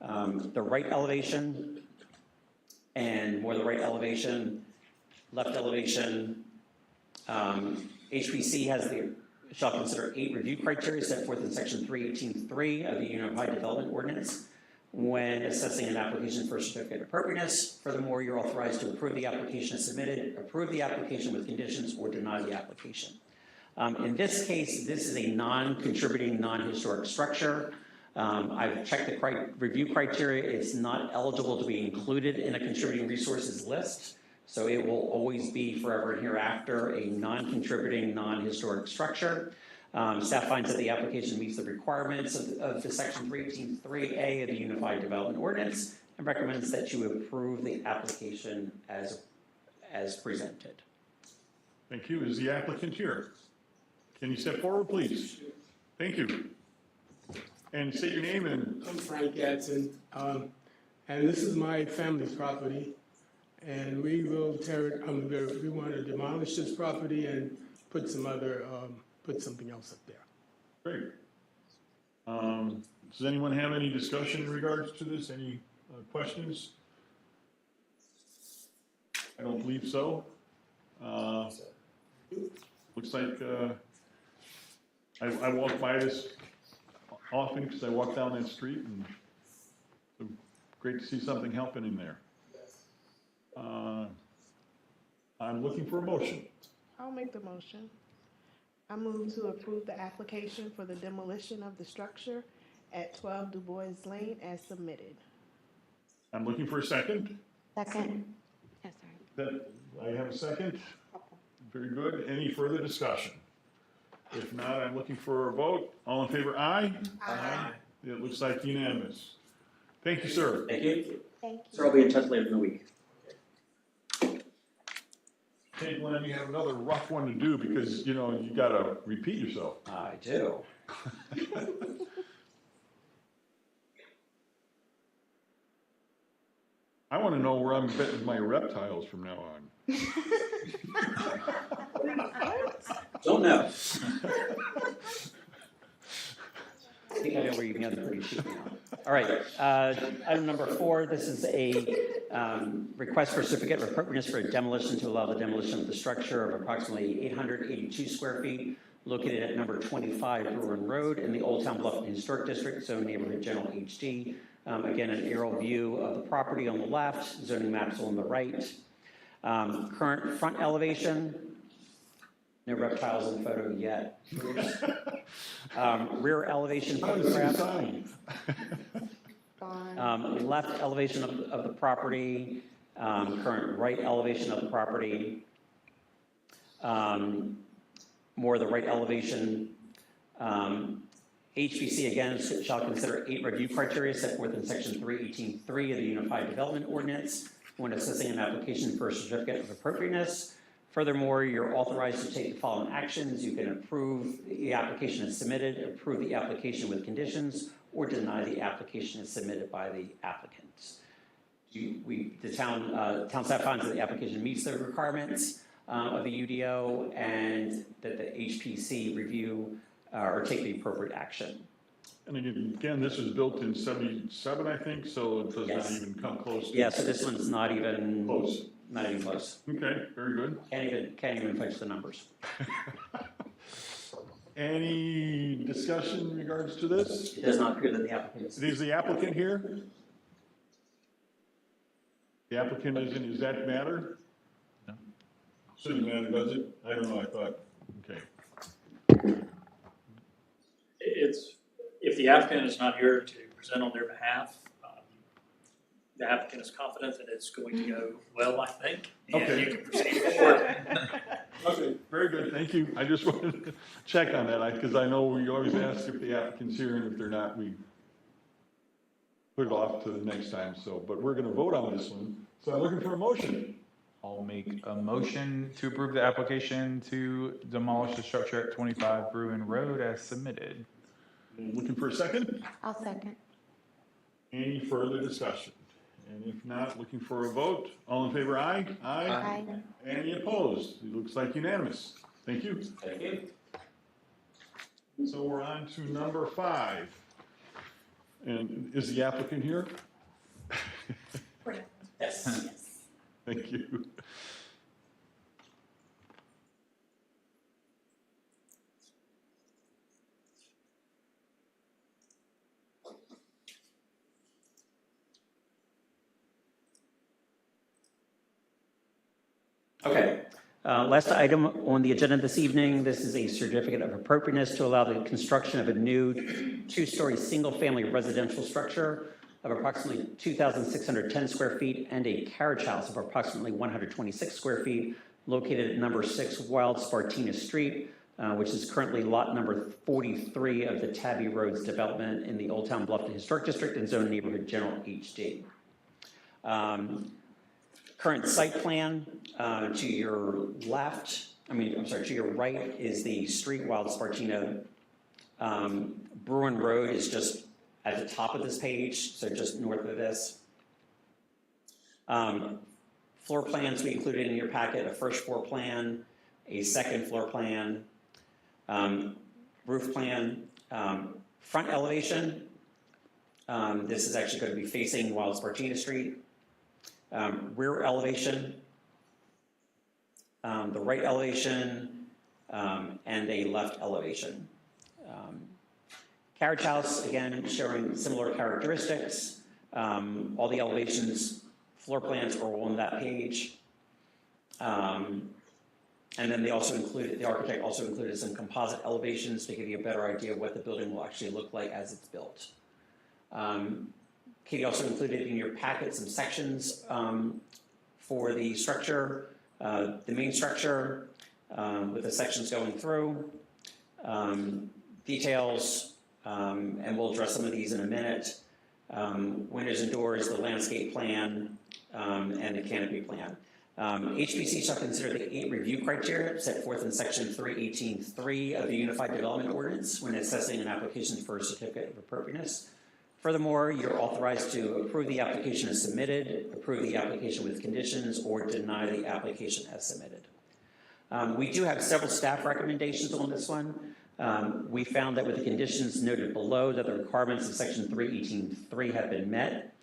the right elevation, and more the right elevation, left elevation. HPC shall consider 8 review criteria set forth in section 318.3 of the Unified Development Ordinance when assessing an application for a certificate of appropriateness. Furthermore, you're authorized to approve the application as submitted, approve the application with conditions, or deny the application. In this case, this is a non-contributing, non-historic structure. I've checked the review criteria. It's not eligible to be included in a contributing resources list, so it will always be forever and hereafter a non-contributing, non-historic structure. Staff finds that the application meets the requirements of the section 318.3A of the Unified Development Ordinance and recommends that you approve the application as presented.
Thank you. Is the applicant here? Can you step forward, please? Thank you. And say your name and.
I'm Frank Gadsden, and this is my family's property, and we will tear it, we want to demolish this property and put something else up there.
Great. Does anyone have any discussion in regards to this? Any questions? I don't believe so. Looks like I walk by this often because I walk down that street, and so great to see something helping in there. I'm looking for a motion.
I'll make the motion. I move to approve the application for the demolition of the structure at 12 Du Bois Lane as submitted.
I'm looking for a second.
Second. Yes, sorry.
I have a second. Very good. Any further discussion? If not, I'm looking for a vote. All in favor, aye? Aye. It looks like unanimous. Thank you, sir.
Thank you.
Thank you.
Sir, I'll be in touch later in the week.
Hey, Glenn, you have another rough one to do because, you gotta repeat yourself.
I do.
I want to know where I'm betting my reptiles from now on.
Don't know. I think I know where you can get the pretty sheet now. All right, item number 4, this is a request for certificate of appropriateness for a demolition to allow the demolition of the structure of approximately 882 square feet located at number 25 Bruin Road in the Old Town Bluffton Historic District, zone neighborhood general HD. Again, an aerial view of the property on the left, zoning maps on the right. Current front elevation, no reptiles in the photo yet. Rear elevation photograph. Left elevation of the property, current right elevation of the property. More of the right elevation. HPC again shall consider 8 review criteria set forth in section 318.3 of the Unified Development Ordinance when assessing an application for a certificate of appropriateness. Furthermore, you're authorized to take the following actions. You can approve the application as submitted, approve the application with conditions, or deny the application as submitted by the applicant. The town staff finds that the application meets the requirements of the UDO and that the HPC review or take the appropriate action.
And again, this was built in 77, I think, so it does
Yes.
not even come close.
Yeah, so this one's not even
Close.
Not even close.
Okay, very good.
Can't even fudge the numbers.
Any discussion in regards to this?
It does not appear that the applicant is.
Is the applicant here? The applicant isn't, does that matter?
No.
Shouldn't matter, does it? I don't know, I thought, okay.
If the applicant is not here to present on their behalf, the applicant is confident that it's going to go well, I think, and
Okay.
you can proceed forward.
Okay, very good, thank you. I just wanted to check on that, because I know we always ask if the applicant's here, and if they're not, we put it off to the next time, so, but we're gonna vote on this one. So I'm looking for a motion.
I'll make a motion to approve the application to demolish the structure at 25 Bruin Road as submitted.
Looking for a second?
I'll second.
Any further discussion? And if not, looking for a vote. All in favor, aye?
Aye.
Any opposed? It looks like unanimous. Thank you.
Thank you.
So we're on to number 5. And is the applicant here?
Yes.
Thank you.
Okay. Last item on the agenda this evening, this is a certificate of appropriateness to allow the construction of a new 2-story single-family residential structure of approximately 2,610 square feet and a carriage house of approximately 126 square feet located at number 6 Wild Spartina Street, which is currently lot number 43 of the Tabby Roads development in the Old Town Bluffton Historic District and Zone Neighborhood General HD. Current site plan, to your left, to your right is the street Wild Spartina. Bruin Road is just at the top of this page, so just north of this. Floor plans we included in your packet, a first floor plan, a second floor plan, roof plan, front elevation. This is actually going to be facing Wild Spartina Street. Rear elevation, the right elevation, and a left elevation. Carriage house, again, showing similar characteristics. All the elevations, floor plans are on that page. And then they also included, the architect also included some composite elevations to give you a better idea of what the building will actually look like as it's built. Katie also included in your packet some sections for the structure, the main structure, with the sections going through, details, and we'll address some of these in a minute. Windows and doors, the landscape plan, and the canopy plan. HPC shall consider the 8 review criteria set forth in section 318.3 of the Unified Development Ordinance when assessing an application for a certificate of appropriateness. Furthermore, you're authorized to approve the application as submitted, approve the application with conditions, or deny the application as submitted. We do have several staff recommendations on this one. We found that with the conditions noted below that the requirements of section 318.3 have been met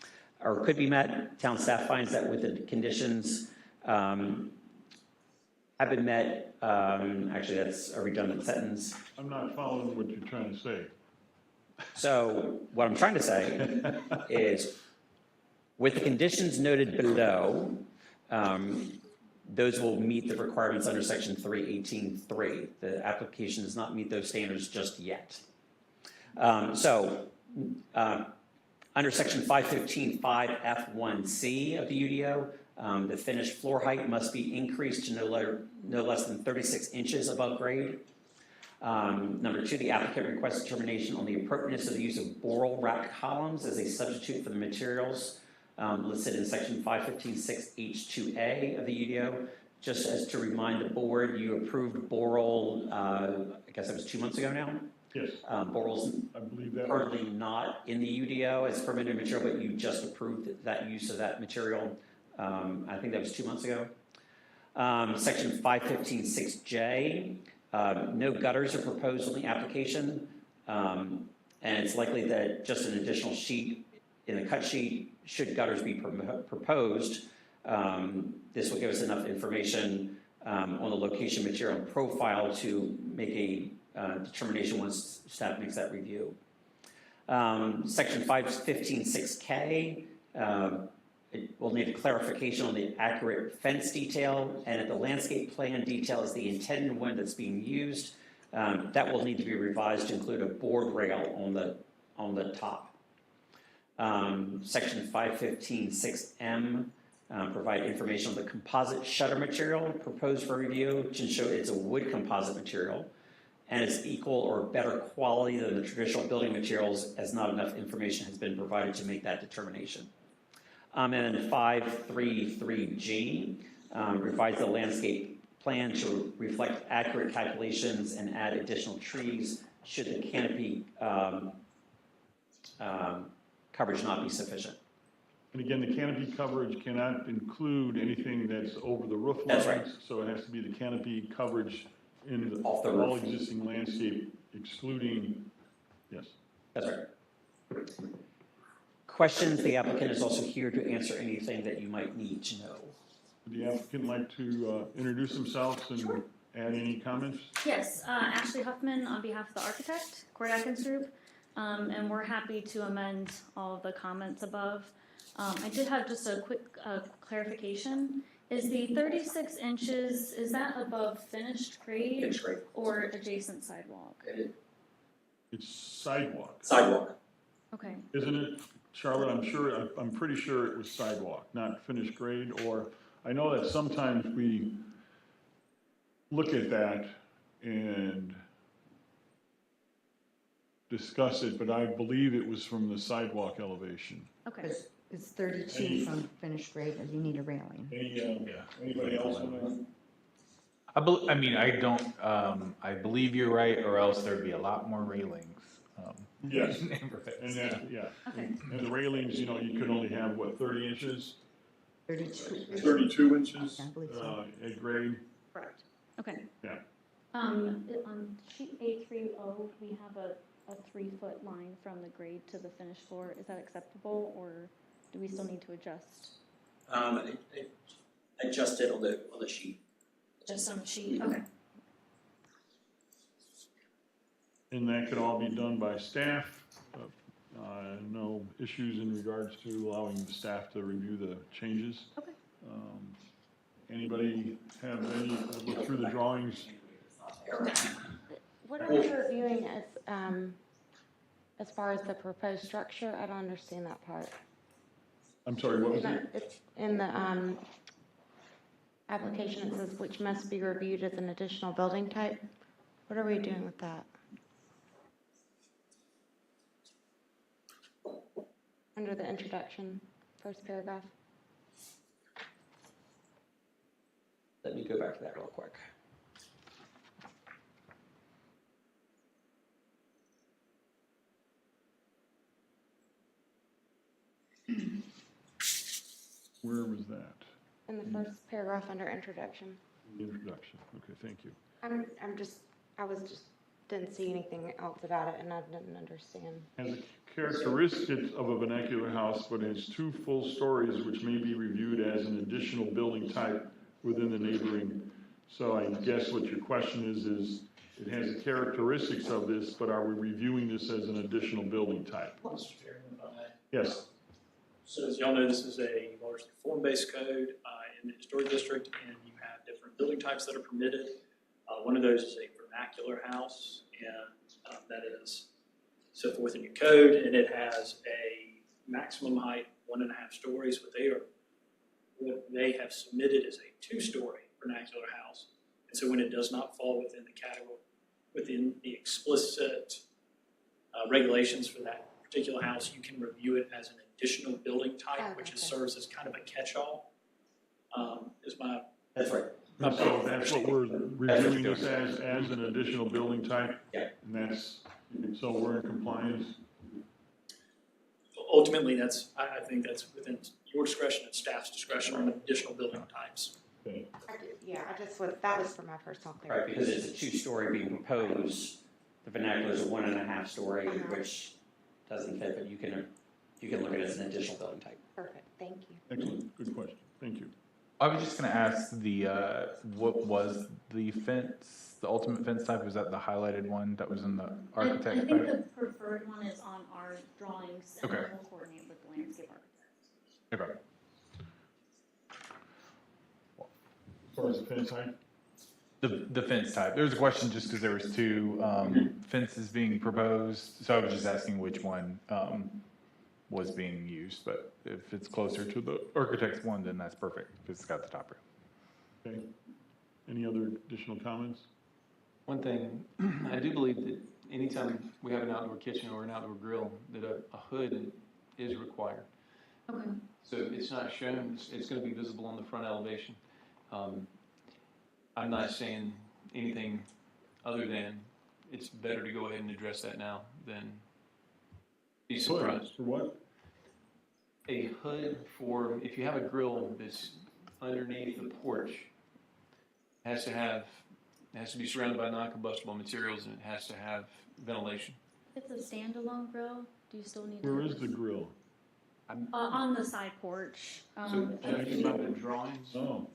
or could be met. Town staff finds that with the conditions have been met. Actually, that's a redundant sentence.
I'm not following what you're trying to say.
So what I'm trying to say is with the conditions noted below, those will meet the requirements under section 318.3. The application does not meet those standards just yet. Under section 515.5F1C of the UDO, the finished floor height must be increased to no less than 36 inches above grade. Number 2, the applicant requests determination on the appropriateness of the use of boral wrapped columns as a substitute for the materials listed in section 515.6H2A of the UDO. Just as to remind the board, you approved boral, I guess it was 2 months ago now?
Yes.
Boral's
I believe that.
currently not in the UDO as permitted material, but you just approved that use of that material. I think that was 2 months ago. Section 515.6J. No gutters are proposed on the application, and it's likely that just an additional sheet in the cut sheet, should gutters be proposed, this will give us enough information on the location, material, and profile to make a determination once staff makes that review. Section 515.6K, it will need a clarification on the accurate fence detail, and if the landscape plan detail is the intended one that's being used, that will need to be revised to include a board rail on the on the top. Section 515.6M, provide information on the composite shutter material proposed for review to show it's a wood composite material and it's equal or better quality than the traditional building materials, as not enough information has been provided to make that determination. And then 533G, revise the landscape plan to reflect accurate calculations and add additional trees should the canopy coverage not be sufficient.
And again, the canopy coverage cannot include anything that's over the roof
That's
lines.
right.
So it has to be the canopy coverage in the
Off the
all
roof.
existing landscape excluding, yes.
That's right. Questions, the applicant is also here to answer anything that you might need to know.
Would the applicant like to introduce themselves and add any comments?
Yes, Ashley Huffman on behalf of the architect, Corey Atkins Group, and we're happy to amend all of the comments above. I did have just a quick clarification. Is the 36 inches, is that above finished grade?
Finished grade.
Or adjacent sidewalk?
It's sidewalk,
Sidewalk.
Okay,
isn't it, Charlotte? I'm pretty sure it was sidewalk, not finished grade, or I know that sometimes we look at that and discuss it, but I believe it was from the sidewalk elevation.
okay.
It's 32 from finished grade, or you need a railing.
Anybody else want
I believe you're right, or else there'd be a lot more railings.
Yes.
in neighborhoods.
And that, yeah.
Okay.
And the railings, you know, you could only have, what, 30 inches?
32.
32 inches
I believe so.
at grade?
Correct. Okay.
Yeah.
On sheet A30, we have a 3-foot line from the grade to the finished floor. Is that acceptable, or do we still need to adjust?
I adjusted on the sheet.
Just on the sheet? Okay.
And that could all be done by staff. No issues in regards to allowing the staff to review the changes.
Okay.
Anybody have any, look through the drawings?
What are we reviewing as far as the proposed structure? I don't understand that part.
I'm sorry, what was it?
It's in the application, it says which must be reviewed as an additional building type. What are we doing with that? Under the introduction, first paragraph.
Let me go back to that real quick.
Where was that?
In the first paragraph under introduction.
The introduction. Okay, thank you.
Didn't see anything else about it and I didn't understand.
Has the characteristics of a vernacular house, but has 2 full stories which may be reviewed as an additional building type within the neighboring. So I guess what your question is it has the characteristics of this, but are we reviewing this as an additional building type?
Mr. Chairman, if I may.
Yes.
So as y'all know, this is a largely form-based code in the historic district, and you have different building types that are permitted. One of those is a vernacular house, and that is set forth in your code, and it has a maximum height 1.5 stories. What they have submitted is a 2-story vernacular house, and so when it does not fall within the category, within the explicit regulations for that particular house, you can review it as an additional building type, which serves as kind of a catch-all.
That's right.
So that's what we're reviewing this as an additional building type?
Yeah.
And so we're in compliance?
Ultimately, I think that's within your discretion and staff's discretion on additional building types.
Okay.
That was for my personal
Right,
clarity.
because it's a 2-story being proposed. The vernacular is a 1.5 story, which doesn't fit, but you can look at it as an additional building type.
Perfect, thank you.
Excellent, good question, thank you.
I was just gonna ask what was the fence, the ultimate fence type? Was that the highlighted one that was in the architect?
I think the preferred one is on our drawings, and
Okay.
then we'll coordinate with the landscape architect.
Okay.
As far as the fence height?
The fence type. There was a question just because there was two fences being proposed, so I was just asking which one was being used, but if it's closer to the architect's one, then that's perfect, because it's got the top rail.
Okay. Any other additional comments?
One thing, I do believe that anytime we have an outdoor kitchen or an outdoor grill, that a hood is required.
Okay.
So it's not shown, it's gonna be visible on the front elevation. I'm not saying anything other than it's better to go ahead and address that now than be surprised.
For what?
A hood for, if you have a grill that's underneath the porch, it has to be surrounded by non-combustible materials, and it has to have ventilation.
If it's a standalone grill, do you still need?
Where is the grill?
On the side porch.
So judging by the drawings,
Oh.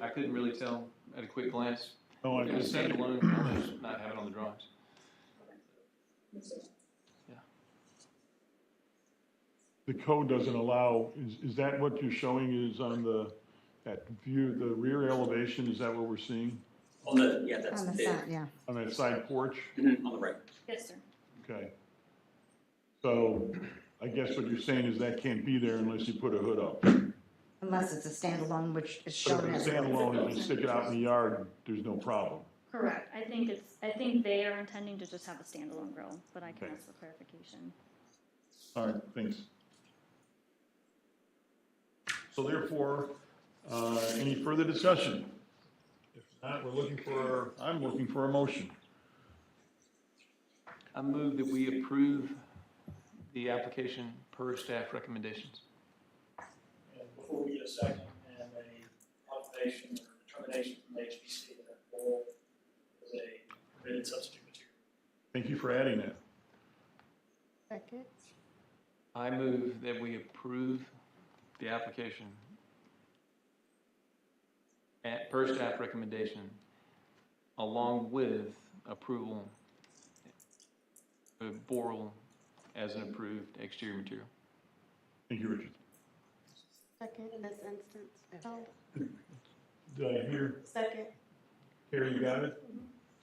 I couldn't really tell at a quick glance.
Oh, I
If it was
understand.
standalone, I'll just not have it on the drawings.
The code doesn't allow, is that what you're showing is on that view, the rear elevation, is that what we're seeing?
On the, yeah, that's
On the
the,
side, yeah.
On that side porch?
on the right.
Yes, sir.
Okay. So I guess what you're saying is that can't be there unless you put a hood up.
Unless it's a standalone, which is
But
shown
if
as.
it's standalone, if you stick it out in the yard, there's no problem.
Correct. I think they are intending to just have a standalone grill, but I can
Okay.
ask for clarification.
All right, thanks. So therefore, any further discussion? If not, I'm looking for a motion.
I move that we approve the application per staff recommendations.
And before we get a second and a observation or determination from the HBC that wool is a permitted substitute material.
Thank you for adding that.
Second.
I move that we approve the application per staff recommendation, along with approval of Boral as an approved exterior material.
Thank you, Richard.
Second in this instance. Oh,
Did I hear?
second.
Carrie, you got it?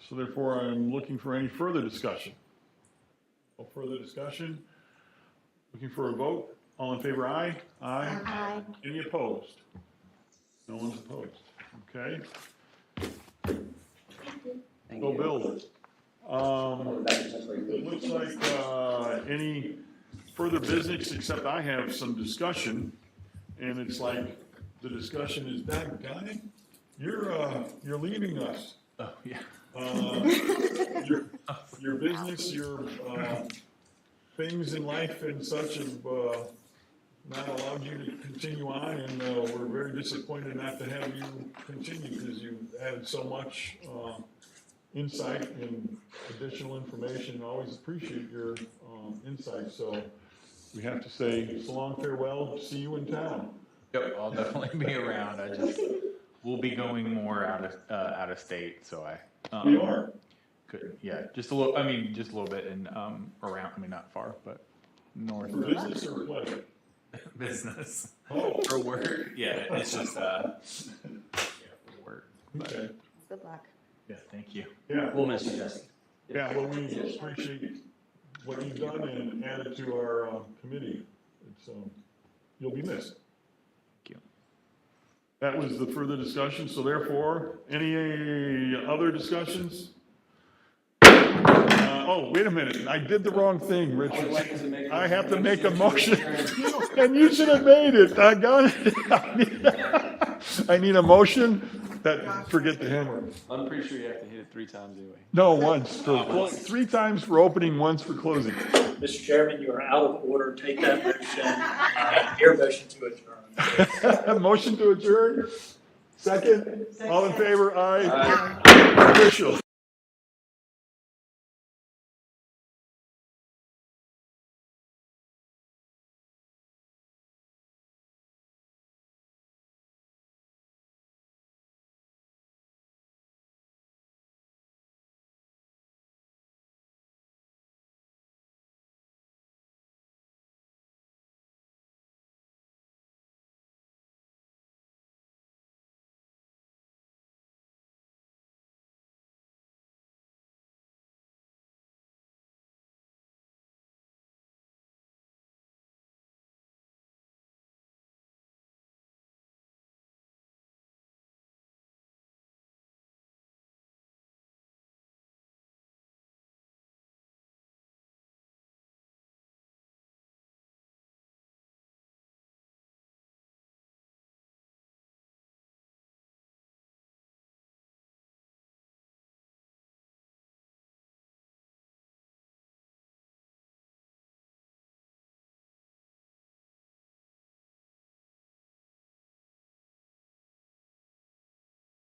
So therefore, I'm looking for any further discussion. No further discussion? Looking for a vote? All in favor, aye? Aye.
Aye.
Any opposed? No one's opposed. Okay. Go Bill. It looks like, any further business, except I have some discussion, and it's like, the discussion is, that guy, you're leaving us.
Oh, yeah.
Your business, your, things in life and such have, not allowed you to continue on, and, we're very disappointed not to have you continue, because you added so much, insight and additional information. Always appreciate your, insight, so we have to say so long, farewell, see you in town.
Yep, I'll definitely be around. We'll be going more out of state, so I.
We are.
Could, yeah, just a little, just a little bit and, around, not far, but north.
For business or pleasure?
Business.
Oh.
For work, yeah, it's just, yeah, for work. But,
Okay,
Good luck.
yeah, thank you.
yeah.
We'll miss you, Jesse.
Yeah, well, we appreciate what you've done and added to our committee. It's, you'll be missed.
Thank you.
That was the further discussion, so therefore, any other discussions? Oh, wait a minute, I did the wrong thing, Richard. I have to make a motion, and you should have made it, I got it. I need a motion, forget the hammer.
I'm pretty sure you have to hit it 3 times anyway.
No, once, 3 times for opening, once for closing.
Mr. Chairman, you are out of order. Take that motion, your motion to adjourn.
Motion to adjourn, second, all in favor, aye. Official.